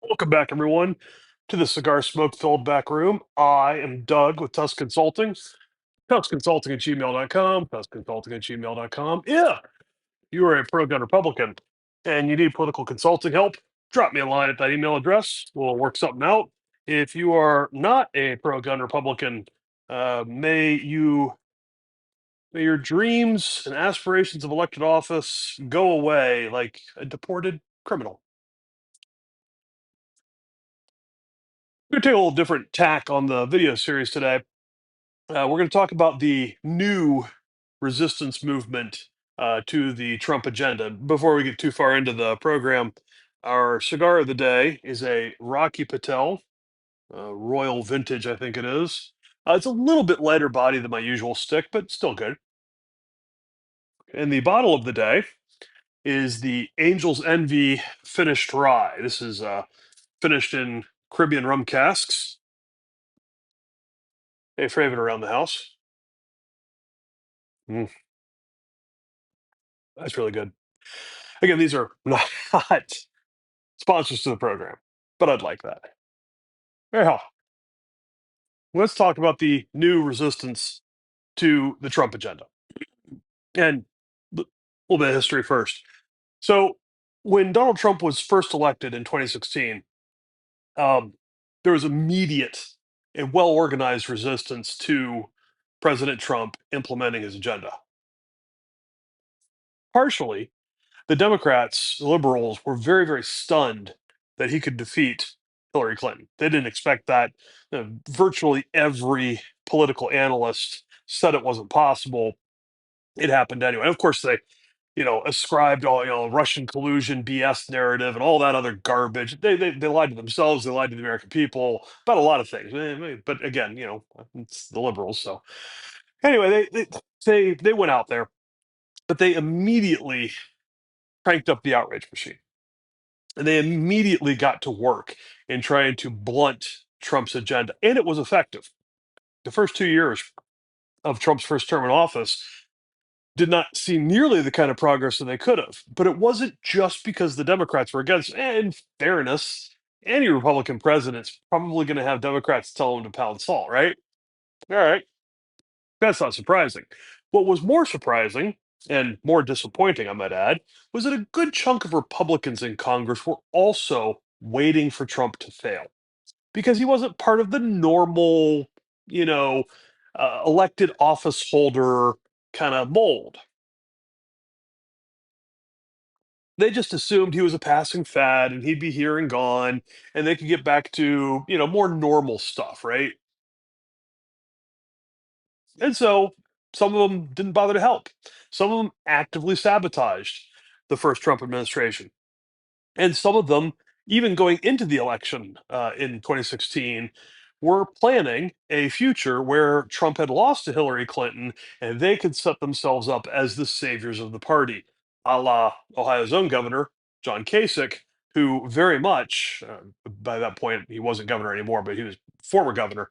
Welcome back, everyone, to the cigar smoke filled back room. I am Doug with Tusk Consulting, tuskconsulting at gmail.com, tuskconsulting at gmail.com. Yeah, you are a pro gun Republican and you need political consulting help, drop me a line at that email address. We'll work something out. If you are not a pro gun Republican, may may your dreams and aspirations of elected office go away like a deported criminal. We're going to take a little different tack on the video series today. We're going to talk about the new resistance movement to the Trump agenda. Before we get too far into the program, our cigar of the day is a Rocky Patel Royal Vintage, I think it is. It's a little bit lighter body than my usual stick, but still good. And the bottle of the day is the Angel's Envy Finished Rye. This is finished in Caribbean rum casks, a favorite around the house. Mm, that's really good. Again, these are not sponsors to the program, but I'd like that. Anyhow, let's talk about the new resistance to the Trump agenda. And a little bit of history first. So, when Donald Trump was first elected in 2016, um, there was immediate and well organized resistance to President Trump implementing his agenda. Partially, the Democrats, the liberals, were very, very stunned that he could defeat Hillary Clinton. They didn't expect that. Virtually every political analyst said it wasn't possible. It happened anyway. Of course, they, ascribed all, Russian collusion, BS narrative, and all that other garbage. They lied to themselves. They lied to the American people about a lot of things. But again, it's the liberals. So anyway, they went out there, but they immediately cranked up the outrage machine. And they immediately got to work in trying to blunt Trump's agenda. And it was effective. The first 2 years of Trump's first term in office did not see nearly the kind of progress that they could have. But it wasn't just because the Democrats were against it. In fairness, any Republican president's probably going to have Democrats tell him to pound salt, right? All right. That's not surprising. What was more surprising and more disappointing, I might add, was that a good chunk of Republicans in Congress were also waiting for Trump to fail because he wasn't part of the normal, you know, elected office holder kind of mold. They just assumed he was a passing fad and he'd be here and gone and they could get back to, more normal stuff, right? And so some of them didn't bother to help. Some of them actively sabotaged the first Trump administration. And some of them, even going into the election in 2016, were planning a future where Trump had lost to Hillary Clinton and they could set themselves up as the saviors of the party, a la Ohio's own governor, John Kasich, who very much, by that point, he wasn't governor anymore, but he was former governor,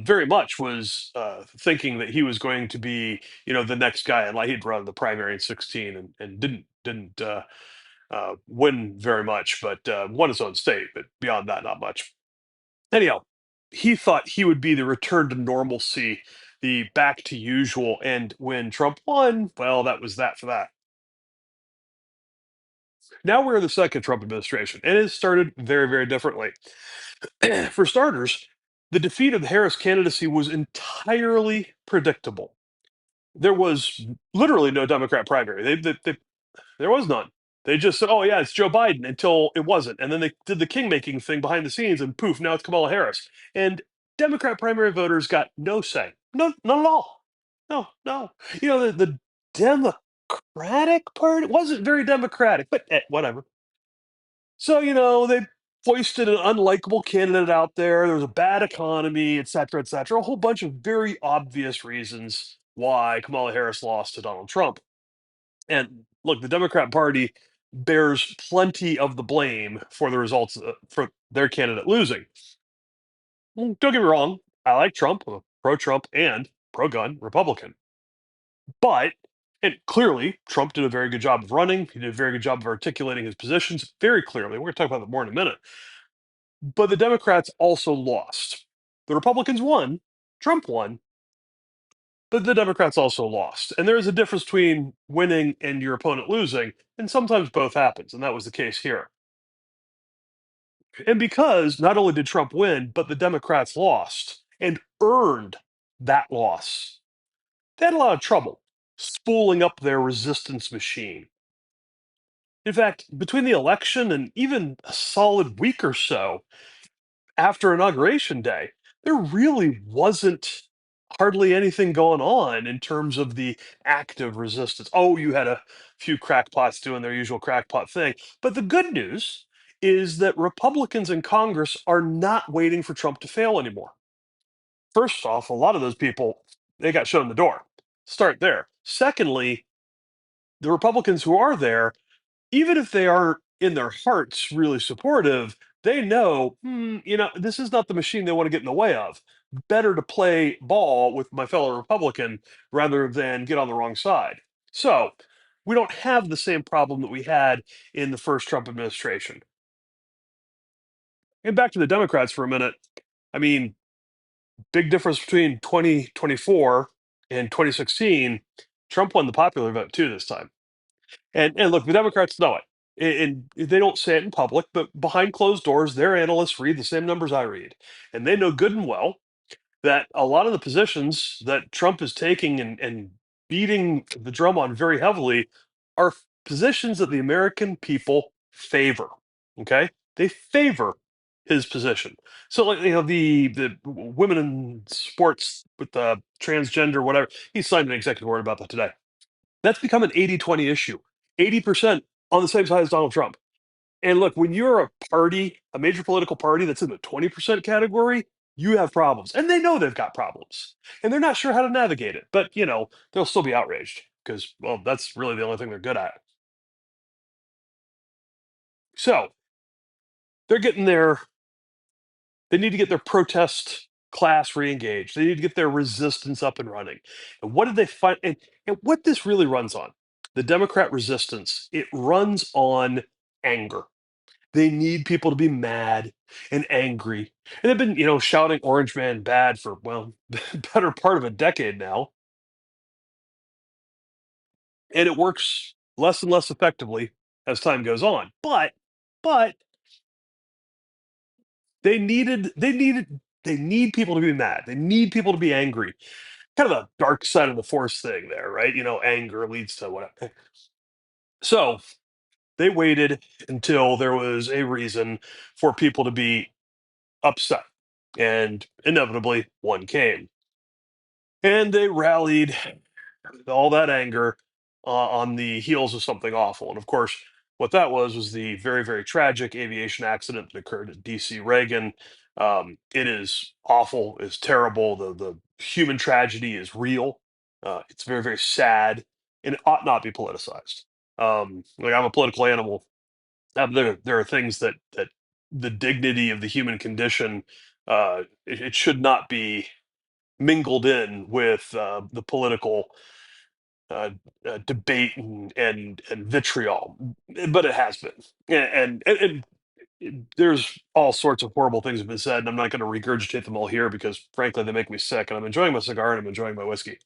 very much was thinking that he was going to be, the next guy. And like he'd run the primary in 16 and didn't win very much, but won his own state. But beyond that, not much. Anyhow, he thought he would be the return to normalcy, the back to usual. And when Trump won, well, that was that for that. Now we're in the second Trump administration, and it started very, very differently. For starters, the defeat of the Harris candidacy was entirely predictable. There was literally no Democrat primary. There was none. They just said, "Oh yeah, it's Joe Biden," until it wasn't, and then they did the king making thing behind the scenes, and poof, now it's Kamala Harris. And Democrat primary voters got no say, no, not at all. No, no. The Democratic Party wasn't very democratic, but whatever. So they foisted an unlikable candidate out there. There was a bad economy, et cetera, et cetera. A whole bunch of very obvious reasons why Kamala Harris lost to Donald Trump. And look, the Democrat Party bears plenty of the blame for the results for their candidate losing. Don't get me wrong, I like Trump, I'm a pro Trump and pro gun Republican. But, and clearly, Trump did a very good job of running. He did a very good job of articulating his positions very clearly. We're going to talk about that more in a minute. But the Democrats also lost. The Republicans won, Trump won, but the Democrats also lost. And there is a difference between winning and your opponent losing, and sometimes both happens, and that was the case here. And because not only did Trump win, but the Democrats lost and earned that loss, they had a lot of trouble spooling up their resistance machine. In fact, between the election and even a solid week or so after Inauguration Day, there really wasn't hardly anything going on in terms of the active resistance. Oh, you had a few crackpots doing their usual crackpot thing. But the good news is that Republicans in Congress are not waiting for Trump to fail anymore. First off, a lot of those people, they got shown the door. Start there. Secondly, the Republicans who are there, even if they aren't in their hearts really supportive, they know, this is not the machine they want to get in the way of. Better to play ball with my fellow Republican rather than get on the wrong side. So we don't have the same problem that we had in the first Trump administration. And back to the Democrats for a minute. I mean, big difference between 2024 and 2016. Trump won the popular vote too this time. And look, the Democrats know it. And they don't say it in public, but behind closed doors, their analysts read the same numbers I read. And they know good and well that a lot of the positions that Trump is taking and beating the drum on very heavily are positions that the American people favor. Okay? They favor his position. So like the women in sports with the transgender, whatever, he signed an executive order about that today. That's become an 80-20 issue. 80% on the same side as Donald Trump. And look, when you're a party, a major political party that's in the 20% category, you have problems. And they know they've got problems. And they're not sure how to navigate it. But, they'll still be outraged because, well, that's really the only thing they're good at. So they're getting they need to get their protest class re-engaged. They need to get their resistance up and running. And what did they find? And what this really runs on, the Democrat resistance, it runs on anger. They need people to be mad and angry. And they've been, shouting Orange Man bad for, well, better part of a decade now. And it works less and less effectively as time goes on. But they need people to be mad. They need people to be angry. Kind of a dark side of the force thing there, right? Anger leads to whatever. So they waited until there was a reason for people to be upset. And inevitably, one came. And they rallied all that anger on the heels of something awful. And of course, what that was the very, very tragic aviation accident that occurred at DC Reagan. It is awful, it's terrible. The human tragedy is real. It's very, very sad, and it ought not be politicized. Like I'm a political animal. There are things that the dignity of the human condition, it should not be mingled in with the political uh, debate and vitriol, but it has been, and there's all sorts of horrible things have been said, and I'm not going to regurgitate them all here because, frankly, they make me sick. And I'm enjoying my cigar and I'm enjoying my whiskey.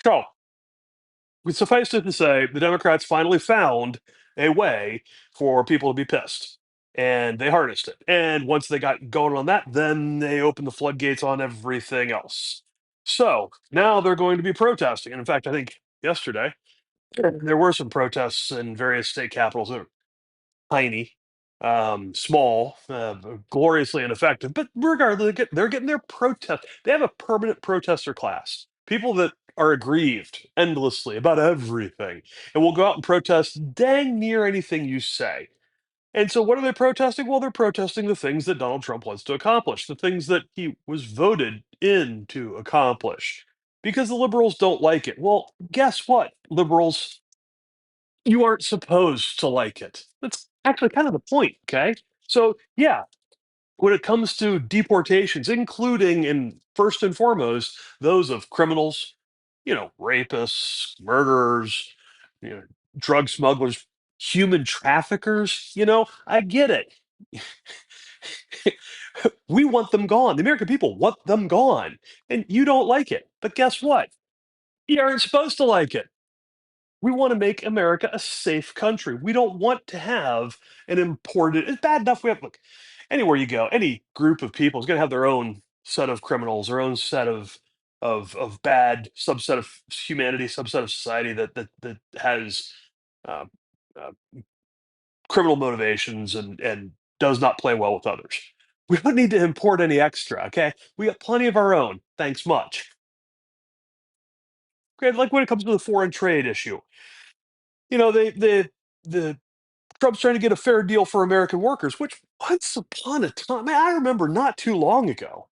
So, suffice it to say, the Democrats finally found a way for people to be pissed, and they harnessed it. And once they got going on that, then they opened the floodgates on everything else. So now they're going to be protesting. And in fact, I think yesterday there were some protests in various state capitals that are tiny, small, gloriously ineffective. But regardless, they're getting their protest. They have a permanent protester class, people that are aggrieved endlessly about everything, and will go out and protest dang near anything you say. And so, what are they protesting? Well, they're protesting the things that Donald Trump wants to accomplish, the things that he was voted in to accomplish, because the liberals don't like it. Well, guess what, liberals? You aren't supposed to like it. That's actually kind of the point, okay? So, yeah, when it comes to deportations, including and first and foremost those of criminals, rapists, murderers, you know, drug smugglers, human traffickers, I get it. We want them gone. The American people want them gone. And you don't like it. But guess what? You aren't supposed to like it. We want to make America a safe country. We don't want to have an imported. It's bad enough we have. Look, anywhere you go, any group of people is going to have their own set of criminals, their own set of bad subset of humanity, subset of society that has uh, uh, criminal motivations and does not play well with others. We don't need to import any extra. Okay, we got plenty of our own. Thanks much. Okay, like when it comes to the foreign trade issue, the Trump's trying to get a fair deal for American workers, which once upon a time, man, I remember not too long ago,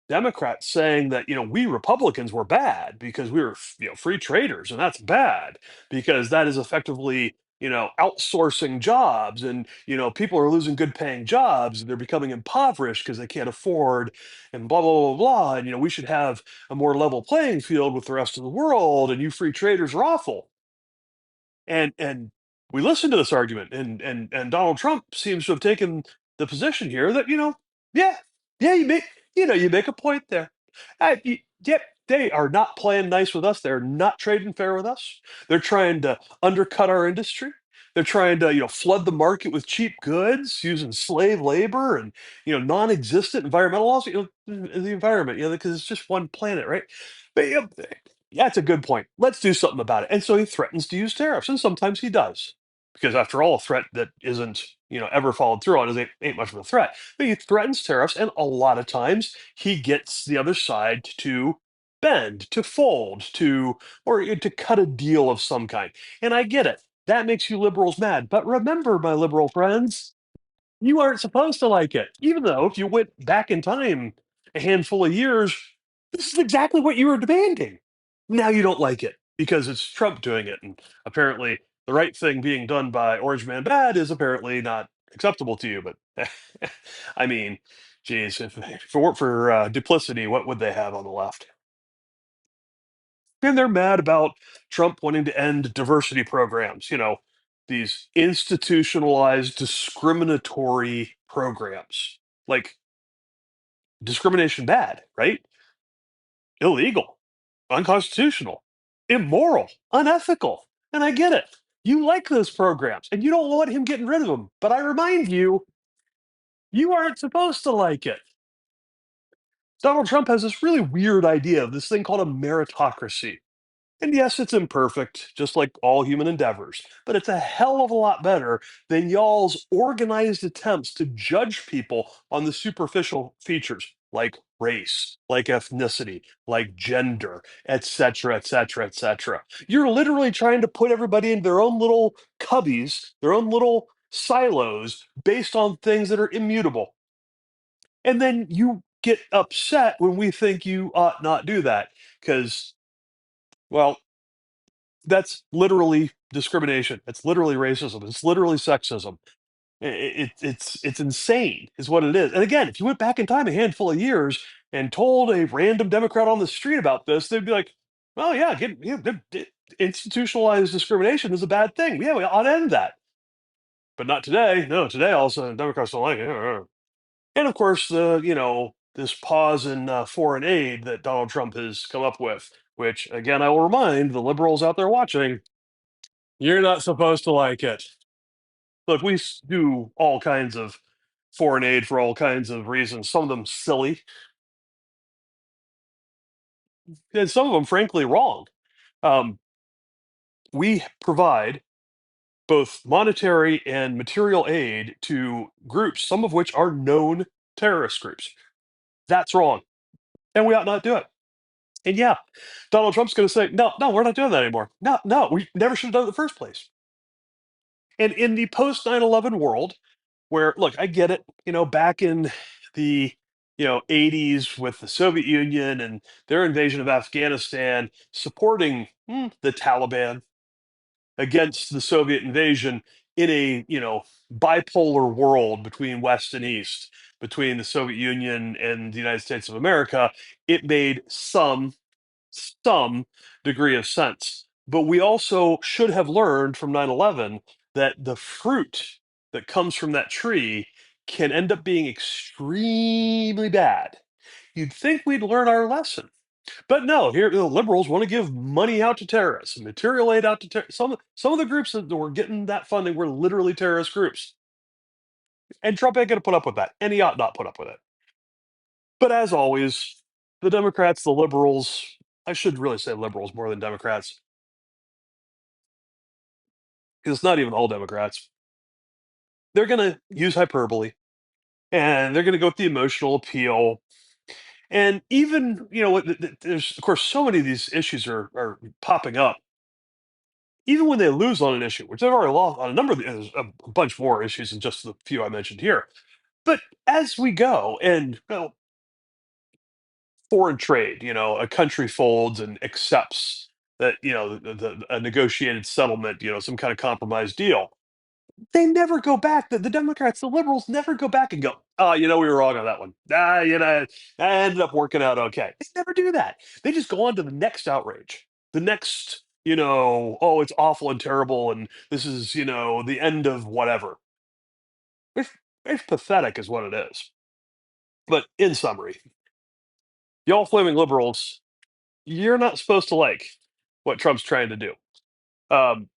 Democrats saying that, we Republicans were bad because we were, free traders, and that's bad because that is effectively, outsourcing jobs, and, people are losing good paying jobs and they're becoming impoverished because they can't afford, and blah, blah, blah, blah. And, we should have a more level playing field with the rest of the world, and you free traders are awful. And we listened to this argument, and Donald Trump seems to have taken the position here that, yeah, yeah, you make a point there. Yep, they are not playing nice with us. They're not trading fair with us. They're trying to undercut our industry. They're trying to, flood the market with cheap goods using slave labor and, non-existent environmental laws. The environment, because it's just one planet, right? But yeah, it's a good point. Let's do something about it. And so he threatens to use tariffs, and sometimes he does, because after all, a threat that isn't, ever followed through on ain't much of a threat. But he threatens tariffs, and a lot of times he gets the other side to bend, to fold, to cut a deal of some kind. And I get it. That makes you liberals mad. But remember, my liberal friends, you aren't supposed to like it. Even though if you went back in time a handful of years, this is exactly what you were demanding. Now you don't like it because it's Trump doing it. And apparently the right thing being done by Orange Man Bad is apparently not acceptable to you. But I mean, geez, if it weren't for duplicity, what would they have on the left? And they're mad about Trump wanting to end diversity programs, these institutionalized discriminatory programs. Like discrimination bad, right? Illegal, unconstitutional, immoral, unethical. And I get it. You like those programs and you don't want him getting rid of them. But I remind you, you aren't supposed to like it. Donald Trump has this really weird idea of this thing called a meritocracy. And yes, it's imperfect, just like all human endeavors, but it's a hell of a lot better than y'all's organized attempts to judge people on the superficial features like race, like ethnicity, like gender, etc., etc., etc. You're literally trying to put everybody in their own little cubbies, their own little silos based on things that are immutable. And then you get upset when we think you ought not do that because, well, that's literally discrimination. It's literally racism. It's literally sexism. It's insane, is what it is. And again, if you went back in time a handful of years and told a random Democrat on the street about this, they'd be like, "Oh yeah, institutionalized discrimination is a bad thing. Yeah, we ought to end that." But not today. No, today all of a sudden Democrats don't like it. And of course, this pause in foreign aid that Donald Trump has come up with, which again, I will remind the liberals out there watching, you're not supposed to like it. Look, do all kinds of foreign aid for all kinds of reasons, some of them silly, and some of them, frankly, wrong. Um, we provide both monetary and material aid to groups, some of which are known terrorist groups. That's wrong, and we ought not do it. And yeah, Donald Trump's going to say, no, no, we're not doing that anymore. No, no, we never should have done it in the first place. And in the post 9/11 world, where look, I get it, back in the 80s with the Soviet Union and their invasion of Afghanistan, supporting the Taliban against the Soviet invasion in a bipolar world between West and East, between the Soviet Union and the United States of America, it made some degree of sense. But we also should have learned from 9/11 that the fruit that comes from that tree can end up being extremely bad. You'd think we'd learn our lesson. But no, here the liberals want to give money out to terrorists, material aid out to some of the groups that were getting that funding were literally terrorist groups, and Trump ain't going to put up with that, and he ought not put up with it. But as always, the Democrats, the liberals, I should really say liberals more than Democrats, because it's not even all Democrats. They're going to use hyperbole, and they're going to go with the emotional appeal. And even, there's, of course, so many of these issues are popping up. Even when they lose on an issue, which they've already lost on a number of, there's a bunch more issues than just the few I mentioned here. But as we go, and foreign trade, a country folds and accepts that, a negotiated settlement, some kind of compromise deal. They never go back. The Democrats, the liberals never go back and go, oh, we were wrong on that one. I ended up working out okay. They never do that. They just go on to the next outrage, the next, oh, it's awful and terrible. And this is, the end of whatever. It's, it's pathetic, is what it is. But in summary, y'all flaming liberals, you're not supposed to like what Trump's trying to do. Um,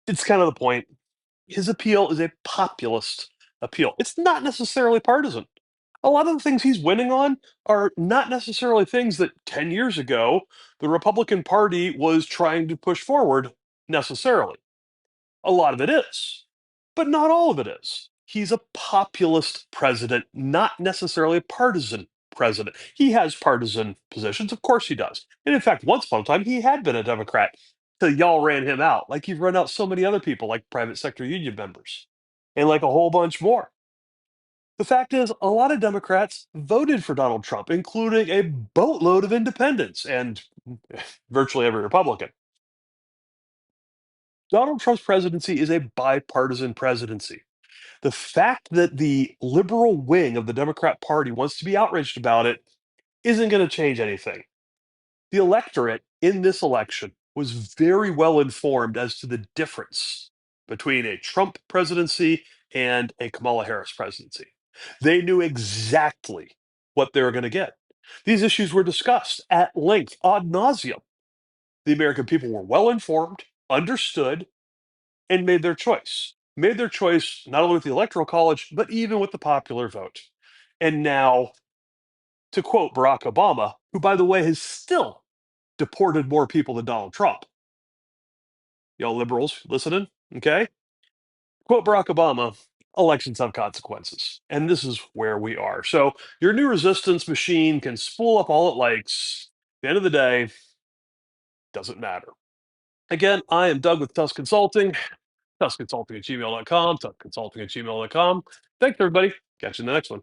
it's kind of the point. His appeal is a populist appeal. It's not necessarily partisan. A lot of the things he's winning on are not necessarily things that 10 years ago the Republican Party was trying to push forward necessarily. A lot of it is, but not all of it is. He's a populist president, not necessarily a partisan president. He has partisan positions, of course he does. And in fact, once upon a time, he had been a Democrat till y'all ran him out, like you've run out so many other people, like private sector union members, and like a whole bunch more. The fact is, a lot of Democrats voted for Donald Trump, including a boatload of independents and virtually every Republican. Donald Trump's presidency is a bipartisan presidency. The fact that the liberal wing of the Democrat Party wants to be outraged about it isn't going to change anything. The electorate in this election was very well informed as to the difference between a Trump presidency and a Kamala Harris presidency. They knew exactly what they were going to get. These issues were discussed at length, ad nauseum. The American people were well informed, understood, and made their choice. Made their choice not only with the Electoral College, but even with the popular vote. And now, to quote Barack Obama, who, by the way, has still deported more people than Donald Trump. Y'all liberals listening? Okay. Quote Barack Obama, elections have consequences. And this is where we are. So your new resistance machine can spool up all it likes. At the end of the day, doesn't matter. Again, I am Doug with Tusk Consulting, tuskconsulting@gmail.com, tuskconsulting@gmail.com. Thanks, everybody. Catch you in the next one.